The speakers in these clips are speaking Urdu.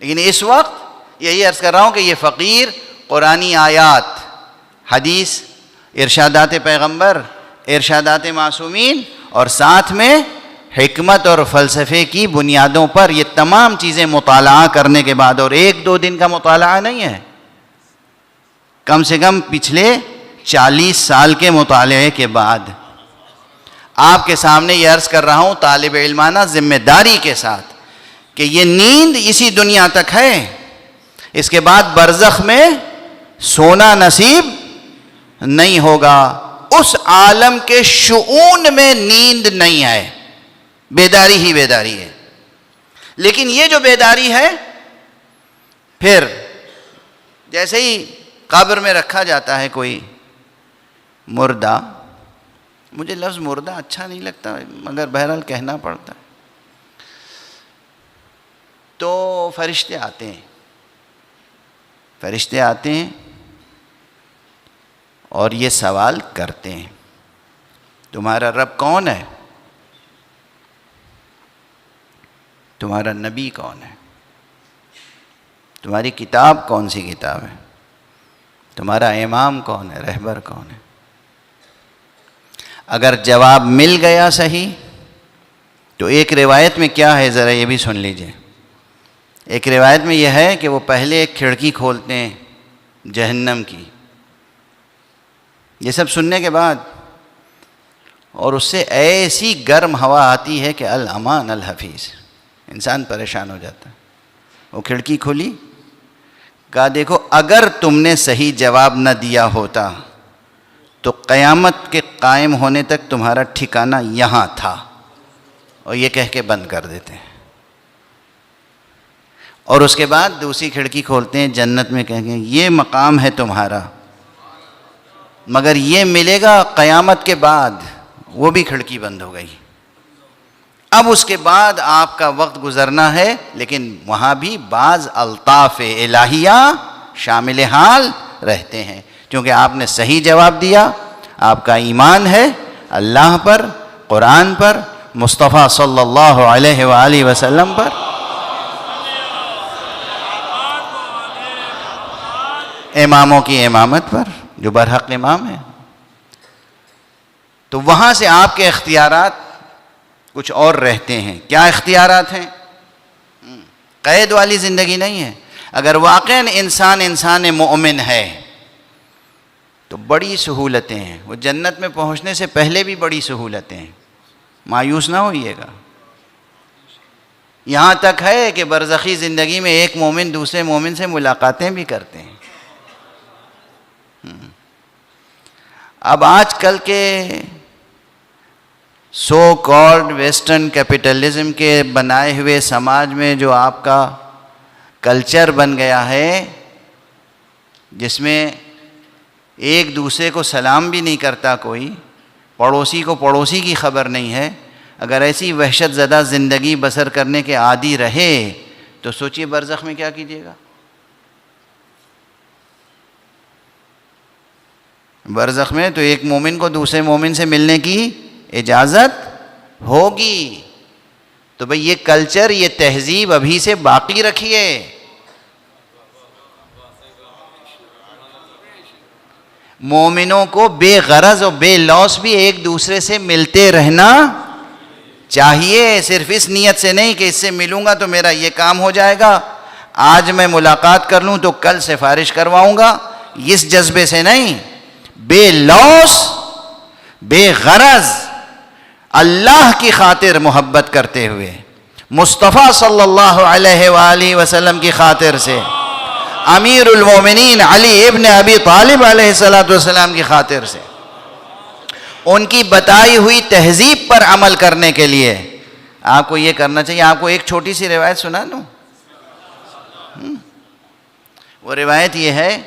لیکن اس وقت یہی عرض کر رہا ہوں کہ یہ فقیر قرآنی آیات، حدیث، ارشادات پیغمبر، ارشادات معصومین اور ساتھ میں حکمت اور فلسفے کی بنیادوں پر یہ تمام چیزیں مطالعہ کرنے کے بعد، اور 1-2 دن کا مطالعہ نہیں ہے، کم سے کم پچھلے 40 سال کے مطالعے کے بعد آپ کے سامنے یہ عرض کر رہا ہوں طالب علمانہ ذمہ داری کے ساتھ کہ یہ نیند اسی دنیا تک ہے، اس کے بعد برزخ میں سونا نصیب نہیں ہوگا۔ اس عالم کے شؤون میں نیند نہیں ہے، بیداری ہی بیداری ہے۔ لیکن یہ جو بیداری ہے، پھر جیسے ہی قبر میں رکھا جاتا ہے کوئی مردہ، مجھے لفظ مردہ اچھا نہیں لگتا مگر بہرحال کہنا پڑتا ہے، تو فرشتے آتے ہیں اور یہ سوال کرتے ہیں تمہارا رب کون ہے؟ تمہارا نبی کون ہے؟ تمہاری کتاب کون سی کتاب ہے؟ تمہارا امام کون ہے؟ رہبر کون ہے؟ اگر جواب مل گیا صحیح تو ایک روایت میں کیا ہے ذرا یہ بھی سن لیجئے۔ ایک روایت میں یہ ہے کہ وہ پہلے ایک کھڑکی کھولتے ہیں جہنم کی، یہ سب سننے کے بعد، اور اس سے ایسی گرم ہوا آتی ہے کہ الامان الحفیظ، انسان پریشان ہو جاتا ہے۔ وہ کھڑکی کھولی، کہا دیکھو اگر تم نے صحیح جواب نہ دیا ہوتا تو قیامت کے قائم ہونے تک تمہارا ٹھکانہ یہاں تھا، اور یہ کہہ کے بند کر دیتے ہیں۔ اور اس کے بعد دوسری کھڑکی کھولتے ہیں جنت میں، کہیں گے یہ مقام ہے تمہارا، مگر یہ ملے گا قیامت کے بعد۔ وہ بھی کھڑکی بند ہو گئی۔ اب اس کے بعد آپ کا وقت گزرنا ہے، لیکن وہاں بھی بعض الطاف الہیہ شامل حال رہتے ہیں، کیونکہ آپ نے صحیح جواب دیا، آپ کا ایمان ہے اللہ پر، قرآن پر، مصطفیٰ صلی اللہ علیہ وآلہ وسلم پر۔ اماموں کی امامت پر، جو برحق امام ہے۔ تو وہاں سے آپ کے اختیارات کچھ اور رہتے ہیں۔ کیا اختیارات ہیں؟ قید والی زندگی نہیں ہے۔ اگر واقعاً انسان مومن ہے تو بڑی سہولتیں ہیں، وہ جنت میں پہنچنے سے پہلے بھی بڑی سہولتیں ہیں، مایوس نہ ہوئیے گا۔ یہاں تک ہے کہ برزخی زندگی میں ایک مومن دوسرے مومن سے ملاقاتیں بھی کرتے ہیں۔ اب آج کل کے سو کالڈ ویسٹرن کیپٹلزم کے بنائے ہوئے سماج میں جو آپ کا کلچر بن گیا ہے، جس میں ایک دوسرے کو سلام بھی نہیں کرتا کوئی، پڑوسی کو پڑوسی کی خبر نہیں ہے، اگر ایسی وحشت زدہ زندگی بسر کرنے کے عادی رہے تو سوچئے برزخ میں کیا کیجیے گا۔ برزخ میں تو ایک مومن کو دوسرے مومن سے ملنے کی اجازت ہوگی، تو بھئی یہ کلچر، یہ تہذیب ابھی سے باقی رکھیے۔ مومنوں کو بے غرض اور بے لوث بھی ایک دوسرے سے ملتے رہنا چاہیے، صرف اس نیت سے نہیں کہ اس سے ملوں گا تو میرا یہ کام ہو جائے گا، آج میں ملاقات کر لوں تو کل سفارش کرواؤں گا، اس جذبے سے نہیں، بے لوث بے غرض اللہ کی خاطر محبت کرتے ہوئے، مصطفیٰ صلی اللہ علیہ وآلہ وسلم کی خاطر سے، امیر المومنین علی ابن ابی طالب علیہ السلام کی خاطر سے، ان کی بتائی ہوئی تہذیب پر عمل کرنے کے لیے آپ کو یہ کرنا چاہیے۔ آپ کو ایک چھوٹی سی روایت سنا دوں۔ وہ روایت یہ ہے،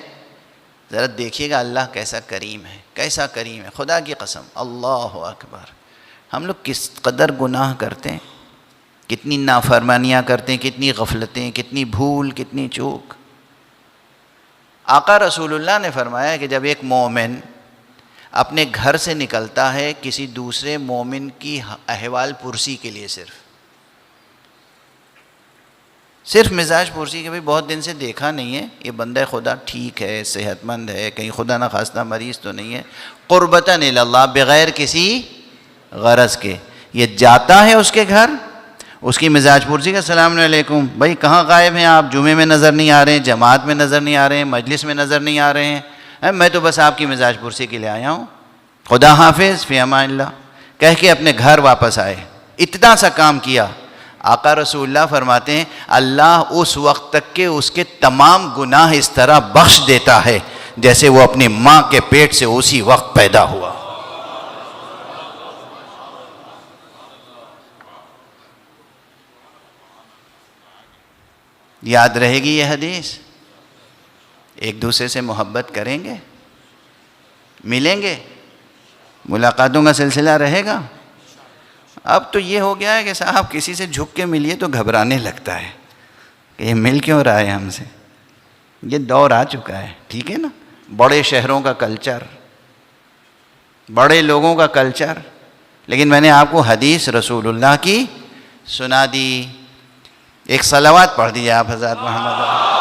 ذرا دیکھیے گا اللہ کیسا کریم ہے، کیسا کریم ہے، خدا کی قسم، اللہ اکبر۔ ہم لوگ کس قدر گناہ کرتے ہیں، کتنی نافرمانیاں کرتے ہیں، کتنی غفلتیں، کتنی بھول، کتنی چوک۔ آقا رسول اللہ نے فرمایا کہ جب ایک مومن اپنے گھر سے نکلتا ہے کسی دوسرے مومن کی احوال پرسی کے لیے، صرف مزاج پرسی کہ بھئی بہت دن سے دیکھا نہیں ہے، یہ بندہ خدا ٹھیک ہے، صحت مند ہے، کہیں خدا نہ خواستہ مریض تو نہیں ہے، قربتاً الی اللہ، بغیر کسی غرض کے یہ جاتا ہے اس کے گھر، اس کی مزاج پرسی کا السلام علیکم، بھائی کہاں غائب ہیں آپ، جمعے میں نظر نہیں آ رہے ہیں، جماعت میں نظر نہیں آ رہے ہیں، مجلس میں نظر نہیں آ رہے ہیں، میں تو بس آپ کی مزاج پرسی کے لیے آیا ہوں، خدا حافظ فی امان اللہ کہہ کے اپنے گھر واپس آئے، اتنا سا کام کیا۔ آقا رسول اللہ فرماتے ہیں اللہ اس وقت تک کہ اس کے تمام گناہ اس طرح بخش دیتا ہے جیسے وہ اپنی ماں کے پیٹ سے اسی وقت پیدا ہوا۔ یاد رہے گی یہ حدیث؟ ایک دوسرے سے محبت کریں گے، ملیں گے، ملاقاتوں کا سلسلہ رہے گا۔ اب تو یہ ہو گیا ہے کہ صاحب کسی سے جھک کے ملیے تو گھبرانے لگتا ہے کہ یہ مل کیوں رہا ہے ہم سے، یہ دور آ چکا ہے، ٹھیک ہے نا؟ بڑے شہروں کا کلچر، بڑے لوگوں کا کلچر، لیکن میں نے آپ کو حدیث رسول اللہ کی سنا دی۔ ایک صلوات پڑھ دیجیے آپ حضرت محمد